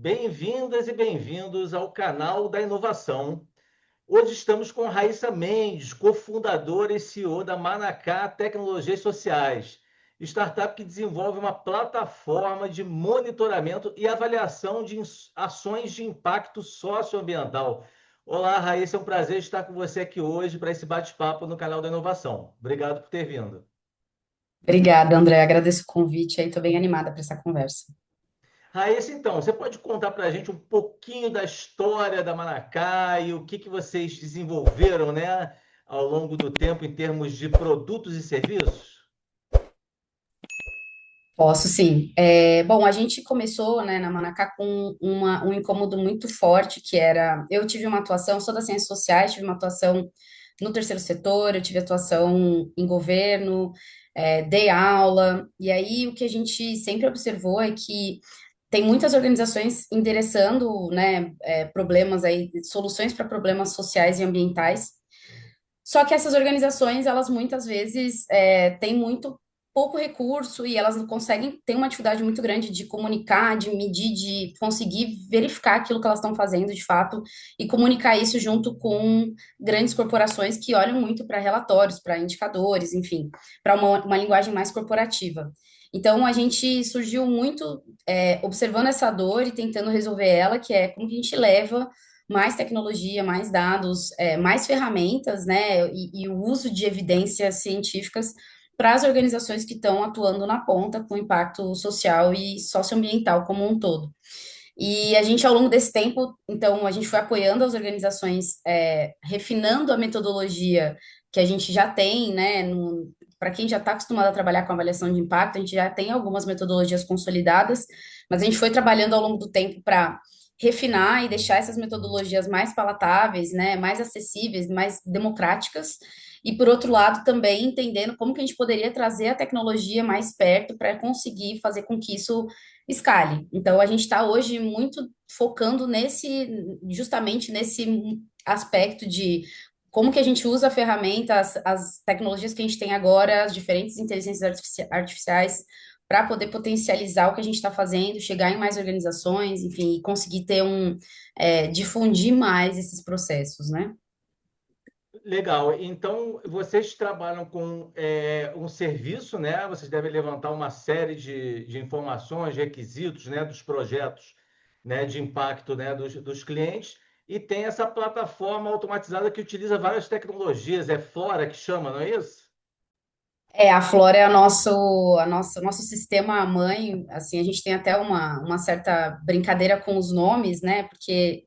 Bem-vindas e bem-vindos ao canal da inovação. Hoje estamos com Raíssa Mendes, cofundadora e CEO da Manacá Tecnologias Sociais, startup que desenvolve uma plataforma de monitoramento e avaliação de ações de impacto socioambiental. Olá, Raíssa, é um prazer estar com você aqui hoje para esse bate-papo no canal da inovação. Obrigado por ter vindo. Obrigada, André. Agradeço o convite aí. Estou bem animada para essa conversa. Raíssa, então, você pode contar para a gente um pouquinho da história da Manacá e o que vocês desenvolveram, né, ao longo do tempo em termos de produtos e serviços? Posso sim. Bom, a gente começou, né, na Manacá com um incômodo muito forte, que era, eu tive uma atuação, sou das ciências sociais, tive uma atuação no terceiro setor, eu tive atuação em governo, dei aula, e aí o que a gente sempre observou é que tem muitas organizações endereçando, né, problemas aí, soluções para problemas sociais e ambientais. Só que essas organizações, elas muitas vezes têm muito pouco recurso e elas não conseguem, têm uma dificuldade muito grande de comunicar, de medir, de conseguir verificar aquilo que elas estão fazendo de fato e comunicar isso junto com grandes corporações que olham muito para relatórios, para indicadores, enfim, para uma linguagem mais corporativa. Então, a gente surgiu muito observando essa dor e tentando resolver ela, que é como que a gente leva mais tecnologia, mais dados, mais ferramentas, né, e o uso de evidências científicas para as organizações que estão atuando na ponta com impacto social e socioambiental como um todo. E a gente, ao longo desse tempo, então, a gente foi apoiando as organizações, refinando a metodologia que a gente já tem, né, para quem já está acostumado a trabalhar com avaliação de impacto, a gente já tem algumas metodologias consolidadas, mas a gente foi trabalhando ao longo do tempo para refinar e deixar essas metodologias mais palatáveis, né, mais acessíveis, mais democráticas, e por outro lado também entendendo como que a gente poderia trazer a tecnologia mais perto para conseguir fazer com que isso escale. Então a gente está hoje muito focando justamente nesse aspecto de como que a gente usa a ferramenta, as tecnologias que a gente tem agora, as diferentes inteligências artificiais para poder potencializar o que a gente está fazendo, chegar em mais organizações, enfim, e conseguir difundir mais esses processos, né? Legal. Então, vocês trabalham com um serviço, né? Vocês devem levantar uma série de informações, requisitos, né, dos projetos, né, de impacto, né, dos clientes, e tem essa plataforma automatizada que utiliza várias tecnologias, é Flora que chama, não é isso? A Flora é nosso sistema mãe, assim, a gente tem até uma certa brincadeira com os nomes, né? Porque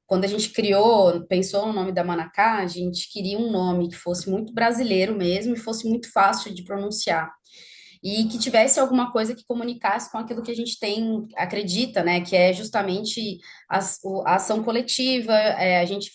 quando a gente criou, pensou no nome da Manacá, a gente queria um nome que fosse muito brasileiro mesmo e fosse muito fácil de pronunciar e que tivesse alguma coisa que comunicasse com aquilo que a gente tem, acredita, né, que é justamente a ação coletiva, a gente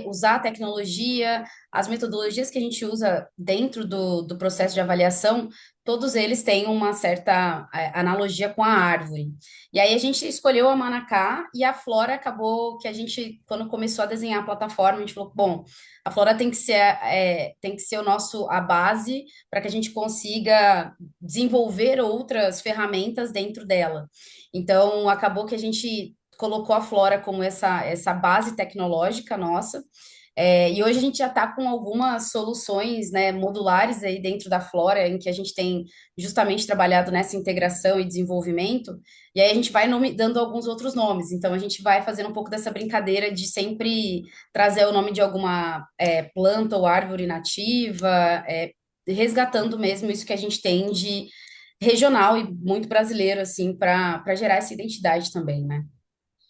usar a tecnologia, as metodologias que a gente usa dentro do processo de avaliação, todos eles têm uma certa analogia com a árvore. E aí a gente escolheu a Manacá e a Flora acabou que a gente, quando começou a desenhar a plataforma, a gente falou, bom, a Flora tem que ser a base para que a gente consiga desenvolver outras ferramentas dentro dela. Então, acabou que a gente colocou a Flora como essa base tecnológica nossa, e hoje a gente já está com algumas soluções, né, modulares aí dentro da Flora, em que a gente tem justamente trabalhado nessa integração e desenvolvimento, e aí a gente vai dando alguns outros nomes. Então a gente vai fazendo um pouco dessa brincadeira de sempre trazer o nome de alguma planta ou árvore nativa, resgatando mesmo isso que a gente tem de regional e muito brasileiro, assim, para gerar essa identidade também, né?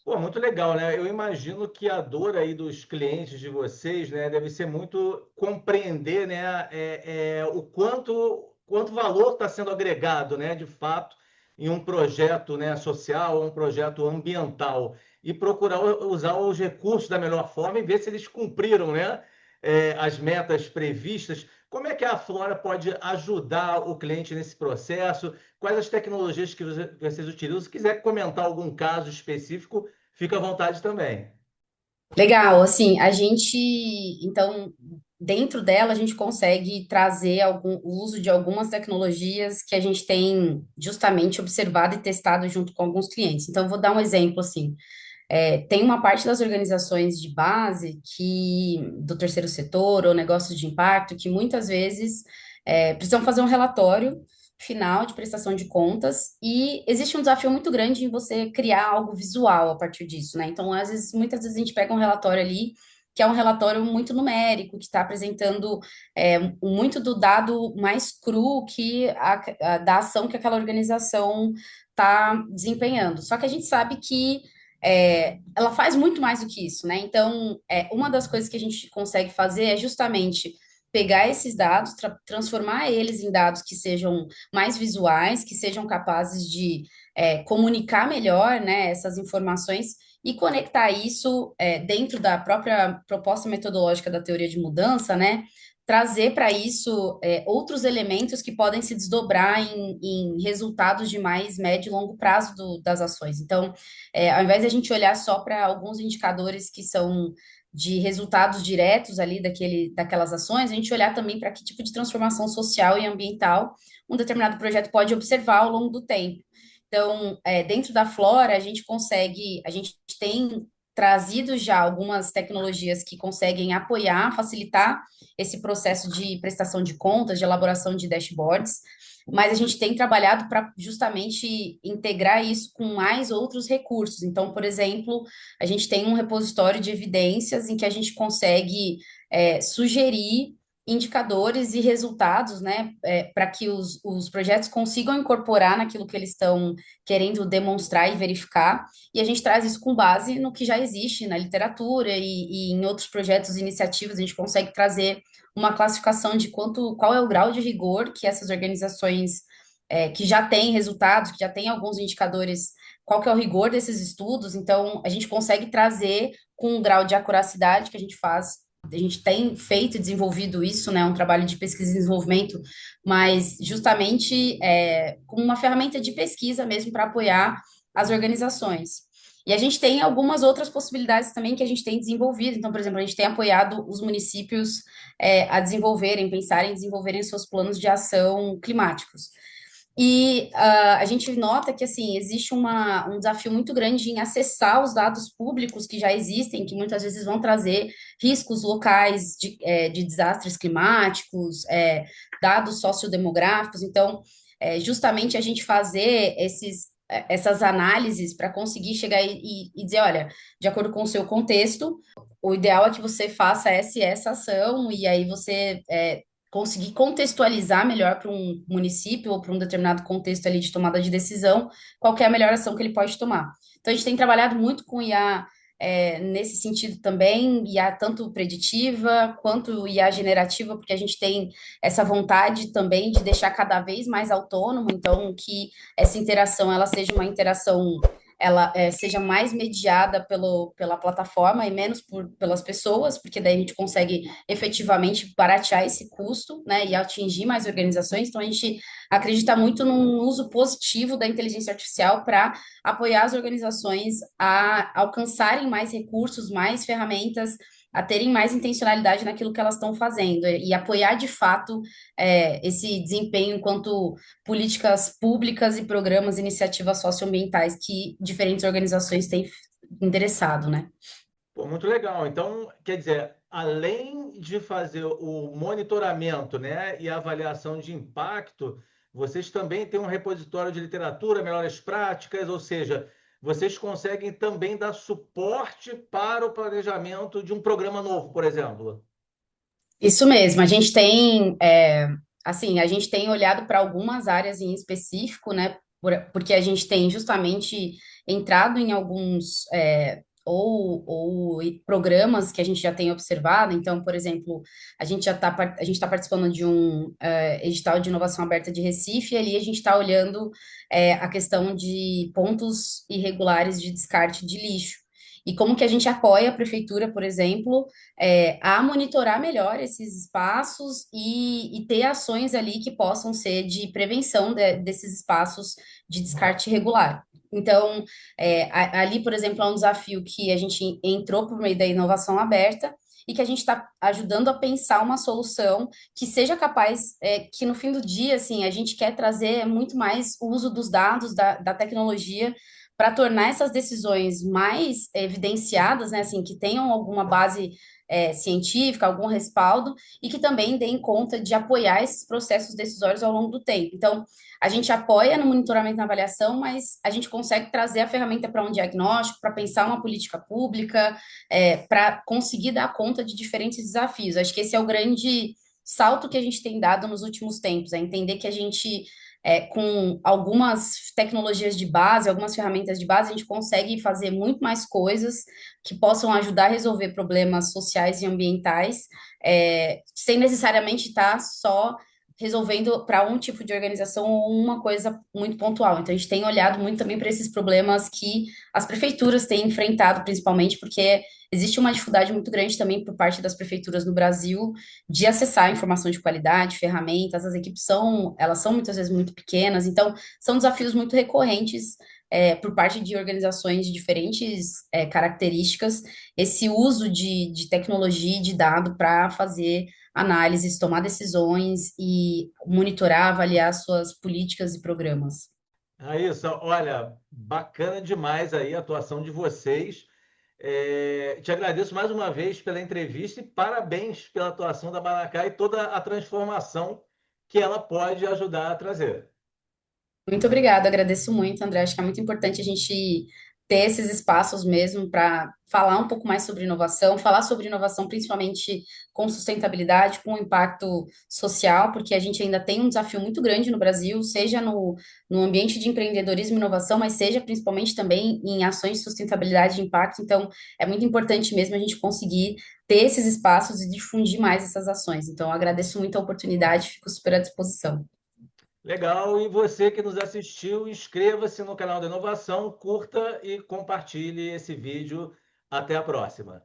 Pô, muito legal, né? Eu imagino que a dor aí dos clientes de vocês, né, deve ser muito compreender, né, o quanto valor está sendo agregado, né, de fato, em um projeto, né, social, um projeto ambiental, e procurar usar os recursos da melhor forma e ver se eles cumpriram, né, as metas previstas. Como é que a Flora pode ajudar o cliente nesse processo? Quais as tecnologias que vocês utilizam? Se quiser comentar algum caso específico, fica à vontade também. Legal, assim, a gente, então, dentro dela, a gente consegue trazer o uso de algumas tecnologias que a gente tem justamente observado e testado junto com alguns clientes. Então, eu vou dar um exemplo, assim, tem uma parte das organizações de base do terceiro setor ou negócios de impacto, que muitas vezes precisam fazer um relatório final de prestação de contas, e existe um desafio muito grande em você criar algo visual a partir disso, né? Então, muitas vezes a gente pega um relatório ali, que é um relatório muito numérico, que está apresentando muito do dado mais cru da ação que aquela organização está desempenhando. Só que a gente sabe que ela faz muito mais do que isso, né? Então, uma das coisas que a gente consegue fazer é justamente pegar esses dados, transformar eles em dados que sejam mais visuais, que sejam capazes de comunicar melhor, né, essas informações e conectar isso dentro da própria proposta metodológica da teoria de mudança, né? Trazer para isso outros elementos que podem se desdobrar em resultados de mais médio e longo prazo das ações. Então, ao invés de a gente olhar só para alguns indicadores que são de resultados diretos ali daquelas ações, a gente olhar também para que tipo de transformação social e ambiental um determinado projeto pode observar ao longo do tempo. Então, dentro da Flora, a gente tem trazido já algumas tecnologias que conseguem apoiar, facilitar esse processo de prestação de contas, de elaboração de dashboards, mas a gente tem trabalhado para justamente integrar isso com mais outros recursos. Então, por exemplo, a gente tem um repositório de evidências em que a gente consegue sugerir indicadores e resultados, né, para que os projetos consigam incorporar naquilo que eles estão querendo demonstrar e verificar, e a gente traz isso com base no que já existe na literatura e em outros projetos e iniciativas, a gente consegue trazer uma classificação de qual é o grau de rigor que essas organizações que já têm resultados, que já têm alguns indicadores, qual que é o rigor desses estudos. Então, a gente consegue trazer com um grau de acuracidade que a gente faz. A gente tem feito e desenvolvido isso, né? Um trabalho de pesquisa e desenvolvimento, mas justamente com uma ferramenta de pesquisa mesmo para apoiar as organizações. E a gente tem algumas outras possibilidades também que a gente tem desenvolvido. Então, por exemplo, a gente tem apoiado os municípios a desenvolverem, pensarem em desenvolverem seus planos de ação climáticos. E a gente nota que assim existe um desafio muito grande em acessar os dados públicos que já existem, que muitas vezes vão trazer riscos locais de desastres climáticos, dados sociodemográficos. Então, justamente a gente fazer essas análises para conseguir chegar e dizer, olha, de acordo com o seu contexto, o ideal é que você faça essa e essa ação, e aí você conseguir contextualizar melhor para um município ou para um determinado contexto ali de tomada de decisão, qual que é a melhor ação que ele pode tomar. Então, a gente tem trabalhado muito com IA nesse sentido também, IA tanto preditiva quanto IA generativa, porque a gente tem essa vontade também de deixar cada vez mais autônomo, então que essa interação ela seja uma interação seja mais mediada pela plataforma e menos pelas pessoas, porque daí a gente consegue efetivamente baratear esse custo, né, e atingir mais organizações. Então, a gente acredita muito num uso positivo da inteligência artificial para apoiar as organizações a alcançarem mais recursos, mais ferramentas, a terem mais intencionalidade naquilo que elas estão fazendo e apoiar de fato esse desempenho enquanto políticas públicas e programas e iniciativas socioambientais que diferentes organizações têm interessado, né? Pô, muito legal. Então, quer dizer, além de fazer o monitoramento, né, e a avaliação de impacto, vocês também têm um repositório de literatura, melhores práticas, ou seja, vocês conseguem também dar suporte para o planejamento de um programa novo, por exemplo. Isso mesmo, a gente tem, assim, a gente tem olhado para algumas áreas em específico, né, porque a gente tem justamente entrado em alguns, ou programas que a gente já tem observado, então, por exemplo, a gente está participando de um edital de inovação aberta de Recife, e ali a gente está olhando a questão de pontos irregulares de descarte de lixo. E como que a gente apoia a prefeitura, por exemplo, a monitorar melhor esses espaços e ter ações ali que possam ser de prevenção desses espaços de descarte irregular. Então, ali, por exemplo, é um desafio que a gente entrou por meio da inovação aberta e que a gente está ajudando a pensar uma solução que seja capaz, que no fim do dia, assim, a gente quer trazer muito mais o uso dos dados, da tecnologia, para tornar essas decisões mais evidenciadas, né, assim, que tenham alguma base científica, algum respaldo, e que também deem conta de apoiar esses processos decisórios ao longo do tempo. Então, a gente apoia no monitoramento e na avaliação, mas a gente consegue trazer a ferramenta para um diagnóstico, para pensar uma política pública, para conseguir dar conta de diferentes desafios. Acho que esse é o grande salto que a gente tem dado nos últimos tempos, é entender que a gente, com algumas tecnologias de base, algumas ferramentas de base, a gente consegue fazer muito mais coisas que possam ajudar a resolver problemas sociais e ambientais, sem necessariamente estar só resolvendo para um tipo de organização ou uma coisa muito pontual. Então, a gente tem olhado muito também para esses problemas que as prefeituras têm enfrentado, principalmente porque existe uma dificuldade muito grande também por parte das prefeituras no Brasil de acessar informação de qualidade, ferramentas. As equipes elas são muitas vezes muito pequenas, então são desafios muito recorrentes. Por parte de organizações de diferentes características, esse uso de tecnologia e de dado para fazer análises, tomar decisões e monitorar, avaliar suas políticas e programas. Isso, olha, bacana demais aí a atuação de vocês. Te agradeço mais uma vez pela entrevista e parabéns pela atuação da Manacá e toda a transformação que ela pode ajudar a trazer. Muito obrigada, agradeço muito, André. Acho que é muito importante a gente ter esses espaços mesmo para falar um pouco mais sobre inovação, falar sobre inovação principalmente com sustentabilidade, com impacto social, porque a gente ainda tem um desafio muito grande no Brasil, seja no ambiente de empreendedorismo e inovação, mas seja principalmente também em ações de sustentabilidade e impacto. Então, é muito importante mesmo a gente conseguir ter esses espaços e difundir mais essas ações. Então, eu agradeço muito a oportunidade, fico super à disposição. Legal, e você que nos assistiu, inscreva-se no canal da Inovação, curta e compartilhe esse vídeo. Até a próxima.